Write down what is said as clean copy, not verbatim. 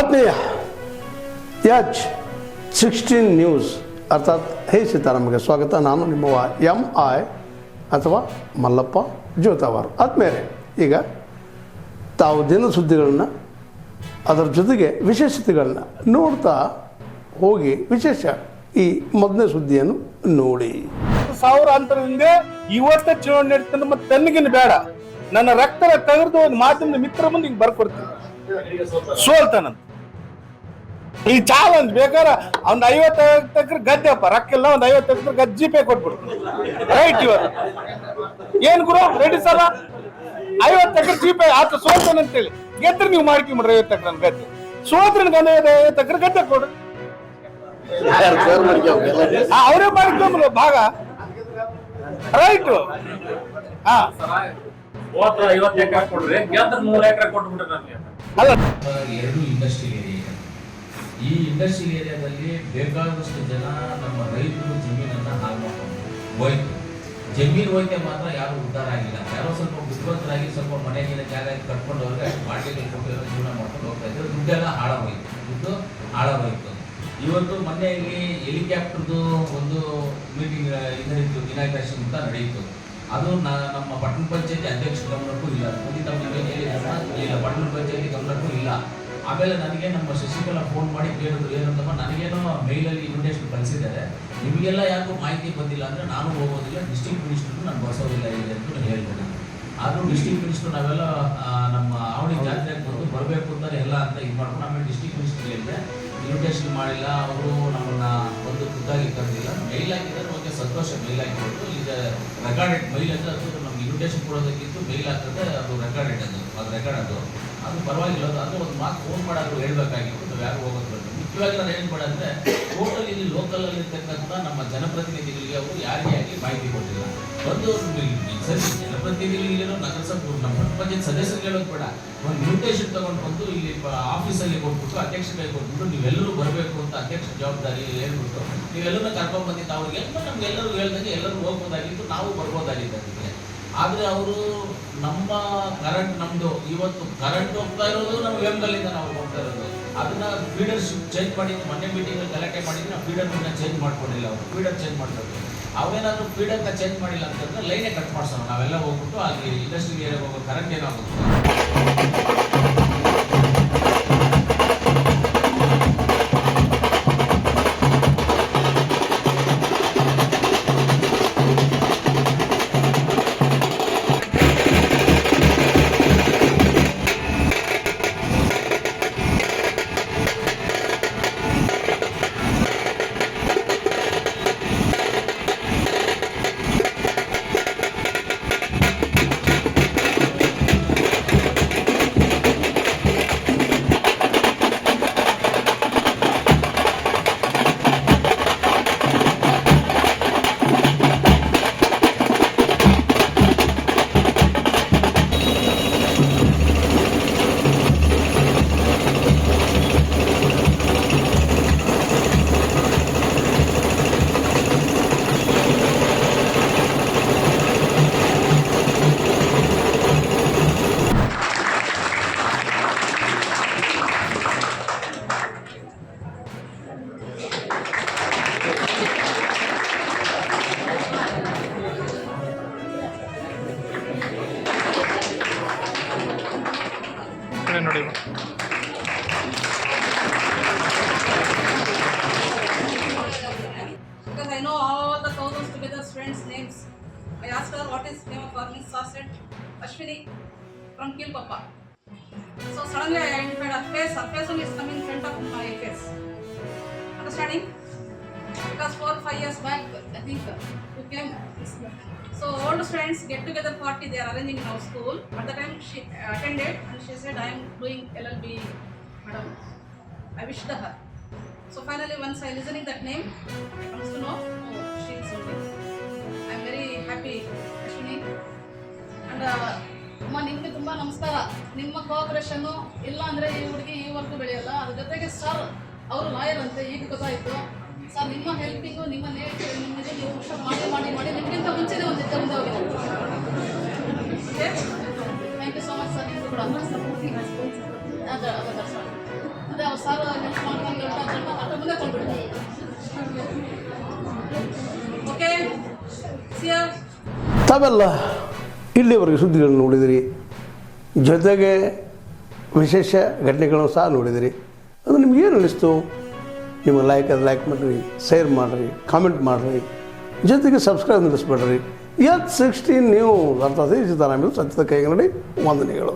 ಆತ್ಮೀಯ H16 news ಅರ್ಥಾತ್ ಹೇ ಸೀತಾರಾಮಗೆ ಸ್ವಾಗತ. ನಾನು ನಿಮ್ಮವ MI ಅಥವಾ ಮಲ್ಲಪ್ಪ ಜೋತಾವಾರ್. ಆದ್ಮೇಲೆ ಈಗ ತಾವು ದಿನ ಸುದ್ದಿಗಳನ್ನು ಅದರ ಜೊತೆಗೆ ವಿಶೇಷತೆಗಳನ್ನ ನೋಡ್ತಾ ಹೋಗಿ ವಿಶೇಷ ಈ ಮೊದಲನೇ ಸುದ್ದಿಯನ್ನು ನೋಡಿ. 1000 ಅಂತರದಿಂದ ಇವತ್ತೇ ಚುನಾವಣೆ ನಡೀತಂದ್ರೆ ಮತ್ತೆ ತನ್ನಗಿನ ಬೇಡ, ನನ್ನ ರಕ್ತ ತೆಗೆದು ಒಂದು ಮಾಧ್ಯಮದ ಮಿತ್ರ ಮುಂದೆ ಹಿಂಗೆ ಬರ್ಕೊಡ್ತೀನಿ, ಸೋಲ್ತಾನಂತ. ಈ ಚಾಲೆಂಜ್ ಬೇಕಾರ ಒಂದ್ 50 ಎಕರೆ ಗದ್ದೆಪ್ಪ, ರೊಕ್ಕಿಲ್ಲ, ಒಂದ್ 50 ಎಕರೆ ಗದ್ದೆ ಜೀಪೇ ಕೊಟ್ಬಿಡ್ತೀನಿ. ರೈಟ್ ಇವತ್ತು ಏನ್ ಗುರು ರೆಡಿ ಸಲ 50 ಎಕರೆ ಜೀಪೇ ಆತ ಸೋಲ್ತಾನಂತೇಳಿ ಗೆದ್ರೆ ನೀವು ಮಾಡ್ಕೊಂಬಿಡ್ರಿ. 50 ಎಕರೆ ಗದ್ದೆ ಸೋದ್ರ 50 ಎಕರೆ ಗದ್ದೆ ಕೊಡು, ಅವರೇ ಮಾಡ್ಕೊಂಬ ಭಾಗ. ರೈಟ್ ಹಾ 50 ಎಕರೆ ಕೊಡ್ರಿ, 100 ಎಕರೆ ಕೊಟ್ಬಿಟ್ರೆ ನಮ್ಗೆ ಅಲ್ಲ. 2 ಇಂಡಸ್ಟ್ರಿಯಲ್ ಏರಿಯಾ ಇದೆ. ಈ ಇಂಡಸ್ಟ್ರಿಯಲ್ ಏರಿಯಾದಲ್ಲಿ ಬೇಕಾದಷ್ಟು ಜನ ನಮ್ಮ ರೈತರು ಜಮೀನನ್ನ ಹಾಳು ಮಾಡ್ಕೊಂಡು ಹೋಯ್ತು. ಜಮೀನು ಹೋಯ್ತೆ ಮಾತ್ರ ಯಾರು ಉದ್ಧಾರ ಆಗಿಲ್ಲ. ಯಾರೋ ಸ್ವಲ್ಪ ಬುದ್ಧಿವಂತರಾಗಿ ಸ್ವಲ್ಪ ಮನೆಗಿನ ಜಾಗ ಕಟ್ಕೊಂಡು ಹೋದ್ರೆ ಬಾಡಿಗೆ ಕೊಟ್ಟಿರೋ ಜೀವನ ಮಾಡ್ಕೊಂಡು ಹೋಗ್ತಾ ಇದ್ರು. ದುಡ್ಡೆಲ್ಲ ದುಡ್ಡು ಹಾಳಾಗೋಯ್ತು. ಇವತ್ತು ಮೊನ್ನೆ ಇಲ್ಲಿ ಹೆಲಿಕಾಪ್ಟರ್ದು ಒಂದು ಮೀಟಿಂಗ್ ಇದರಿತ್ತು, ಇನಾಗ್ರೇಷನ್ ಅಂತ ನಡೆಯಿತು. ಅದು ನಮ್ಮ ಪಟ್ಟಣ ಪಂಚಾಯತಿ ಅಧ್ಯಕ್ಷ ಗಮನಕ್ಕೂ ಇಲ್ಲ, ಇಲ್ಲ ಪಟ್ಟಣ ಪಂಚಾಯತಿ ಗಮನಕ್ಕೂ ಇಲ್ಲ. ಆಮೇಲೆ ನನಗೆ ನಮ್ಮ ಶಶಿಕಲಾ ಫೋನ್ ಮಾಡಿ ಕೇಳಿದ್ರು, ಏನಂತಪ್ಪ ನನಗೇನೋ ಮೇಲಲ್ಲಿ ಇನ್ವಿಟೇಷನ್ ಕಳಿಸಿದ್ದಾರೆ, ನಿಮಗೆಲ್ಲ ಯಾಕೋ ಮಾಹಿತಿ ಬಂದಿಲ್ಲ ಅಂದರೆ ನಾನು ಹೋಗೋದಿಲ್ಲ, ಡಿಸ್ಟ್ರಿಕ್ಟ್ ಮಿನಿಸ್ಟ್ರು ನಾನು ಬಸೋದಿಲ್ಲ ಇದೆ ಅಂತ ಹೇಳ್ತೀನಿ. ಆದರೂ ಡಿಸ್ಟ್ರಿಕ್ಟ್ ಮಿನಿಸ್ಟ್ರು ನಾವೆಲ್ಲ ನಮ್ಮ ಅವಳಿ ಜಾತ್ರೆಗೆ ಬಂದು ಬರಬೇಕು ಅಂತಾರೆ ಎಲ್ಲ ಅಂತ ಇದು ಮಾಡ್ಕೊಂಡು ಆಮೇಲೆ ಡಿಸ್ಟ್ರಿಕ್ಟ್ ಮಿನಿಸ್ಟ್ರು ಹೇಳಿದೆ, ಇನ್ವಿಟೇಷನ್ ಮಾಡಿಲ್ಲ, ಅವರು ನಮ್ಮನ್ನು ಒಂದು ಖುದ್ದಾಗಿ ಕರೆದಿಲ್ಲ. ಮೇಲ್ ಹಾಕಿದ್ರೆ ನಮಗೆ ಸಂತೋಷ, ಮೇಲ್ ಹಾಕಿಬಿಟ್ಟು ಈಗ ರೆಕಾರ್ಡೆಡ್ ಮೇಲ್ ಅಂದರೆ ಅದು ನಮ್ಗೆ ಇನ್ವಿಟೇಷನ್ ಕೊಡೋದಕ್ಕಿಂತ ಮೇಲ್ ಹಾಕಿದ್ರೆ ಅದು ರೆಕಾರ್ಡೆಡ್, ಅದು ರೆಕಾರ್ಡ್ ಅದು ಪರವಾಗಿಲ್ಲ. ಅದು ಒಂದು ಮಾತು ಫೋನ್ ಮಾಡಾದ್ರು ಹೇಳ್ಬೇಕಾಗಿತ್ತು, ನಾವು ಯಾರು ಹೋಗೋದು. ಮುಖ್ಯವಾಗಿ ನಾನು ಏನು ಮಾಡಂದ್ರೆ ಟೋಟಲ್ ಇಲ್ಲಿ ಲೋಕಲಲ್ಲಿ ಇರ್ತಕ್ಕಂಥ ನಮ್ಮ ಜನಪ್ರತಿನಿಧಿಗಳಿಗೆ ಅವರು ಯಾರಿಗೆ ಆಗಿ ಮಾಹಿತಿ ಕೊಟ್ಟಿಲ್ಲ. ಒಂದು ಸರಿ ಜನಪ್ರತಿನಿಧಿಗಳಿಗೇನೋ ನಗರಸಭೆ ನಮ್ಮ ಪಂಚಾಯತ್ ಸದಸ್ಯರಿಗೆ ಹೇಳೋದು ಬೇಡ, ಒಂದು ಇನ್ವಿಟೇಷನ್ ತಗೊಂಡು ಬಂದು ಇಲ್ಲಿ ಆಫೀಸಲ್ಲಿ ಕೊಟ್ಬಿಟ್ಟು ಅಧ್ಯಕ್ಷ ಕೈ ಕೊಟ್ಬಿಟ್ಟು ನೀವೆಲ್ಲರೂ ಬರಬೇಕು ಅಂತ ಅಧ್ಯಕ್ಷ ಜವಾಬ್ದಾರಿ ಹೇಳ್ಬಿಟ್ಟು ನೀವೆಲ್ಲರೂ ಕರ್ಕೊಂಡು ಬಂದಿದ್ದು ಅವ್ರಿಗೆಲ್ಲ ನಮ್ಗೆಲ್ಲರೂ ಹೇಳ್ದಂಗೆ ಎಲ್ಲರೂ ಹೋಗ್ಬೋದಾಗಿತ್ತು, ನಾವು ಬರ್ಬೋದಾಗಿತ್ತು ಅದಕ್ಕೆ. ಆದರೆ ಅವರು ನಮ್ಮ ಕರೆಂಟ್ ನಮ್ಮದು ಇವತ್ತು ಕರೆಂಟ್ ಹೋಗ್ತಾ ಇರೋದು ನಮ್ಮ ವೆಂಬಲ್ಲಿಂದ ನಾವು ಹೋಗ್ತಾ ಇರೋದು. ಅದನ್ನ ಫೀಡರ್ಶಿಪ್ ಚೇಂಜ್ ಮಾಡಿದ್ದು ಮೊನ್ನೆ ಮೀಟಿಂಗಲ್ಲಿ ಗಲಾಟೆ ಮಾಡಿದ್ದು, ನಾವು ಫೀಡರ್ನ ಚೇಂಜ್ ಮಾಡ್ಕೊಂಡಿಲ್ಲ, ಅವರು ಫೀಡರ್ ಚೇಂಜ್ ಮಾಡ್ತಾರೆ. ಅವೇನಾದರೂ ಫೀಡರ್ನ ಚೇಂಜ್ ಮಾಡಿಲ್ಲ ಅಂತಂದ್ರೆ ಲೈನೇ ಕಟ್ ಮಾಡ್ಸೋಣ, ನಾವೆಲ್ಲ ಹೋಗ್ಬಿಟ್ಟು ಅಲ್ಲಿ ಇಂಡಸ್ಟ್ರಿ ಏರಿಯಾಗೆ ಹೋಗೋ ಕರೆಂಟ್ ಏನಾಗುತ್ತೆ. ನೋಡಿ because I know all the thousands together friends' names. I asked her what is name of her. Miss said Ashwini from Kilpappa. So suddenly I identified her face. Her face only is coming in front of my face. Understanding? Because 4 or 5 years back, I think you came. So old friends get together party they are arranging in our school. At the time she attended and she said I am doing LLB, madam. I wished her. So finally once I listening that name, I comes to know she is something. I am very happy, Ashwini. And ಅಮ್ಮ ನಿಮಗೆ ತುಂಬ ನಮಸ್ಕಾರ. ನಿಮ್ಮ ಕೋಆಪರೇಷನ್ನು ಇಲ್ಲ ಅಂದರೆ ಈ ಹುಡುಗಿ ಈವರೆಗೂ ಬೆಳೆಯಲ್ಲ. ಅದ್ರ ಜೊತೆಗೆ ಸರ್ ಅವರು ಲಾಯರ್ ಅಂತೆ, ಈಗ ಗೊತ್ತಾಯಿತು. ಸರ್ ನಿಮ್ಮ ಹೆಲ್ಪಿಂಗು ನಿಮ್ಮ ನಿಮಗೆ ನೀವು ಹುಷಾರು ಮಾಡಿ ನಿಮಗಿಂತ ಮುಂಚೆನೇ ಒಂದು ಹೆಜ್ಜೆ ಮುಂದೆ ಹೋಗಿದೆ. Thank you so much sir. ನಿಮಗೂ ಕೂಡ ಅದೇ ಸರ್ ನೆಕ್ಸ್ಟ್ ಮಾಡ್ಕೊಂಡು ಅದ್ರ ಮುಂದೆ ಕೊಂಡ್ಬಿಡ್ತೀವಿ. ಓಕೆ ಸಿಯರ್. ತಾವೆಲ್ಲ ಇಲ್ಲಿವರೆಗೆ ಸುದ್ದಿಗಳನ್ನು ನೋಡಿದಿರಿ, ಜೊತೆಗೆ ವಿಶೇಷ ಘಟನೆಗಳನ್ನು ಸಹ ನೋಡಿದಿರಿ. ಅದು ನಿಮಗೇನು ಅನ್ನಿಸ್ತು? ನಿಮಗೆ ಲೈಕ್ ಮಾಡಿರಿ, ಶೇರ್ ಮಾಡಿರಿ, ಕಾಮೆಂಟ್ ಮಾಡಿರಿ, ಜೊತೆಗೆ ಸಬ್ಸ್ಕ್ರೈಬ್ ನಿಲ್ಲಿಸ್ಬೇಡ್ರಿ. H16 ನ್ಯೂಸ್ ಅರ್ಥಾತ್ ಸೀತಾರಾಮ್ ಸತ್ಯದ ಕೈಗನ್ನಡಿ ವಂದನೆಗಳು.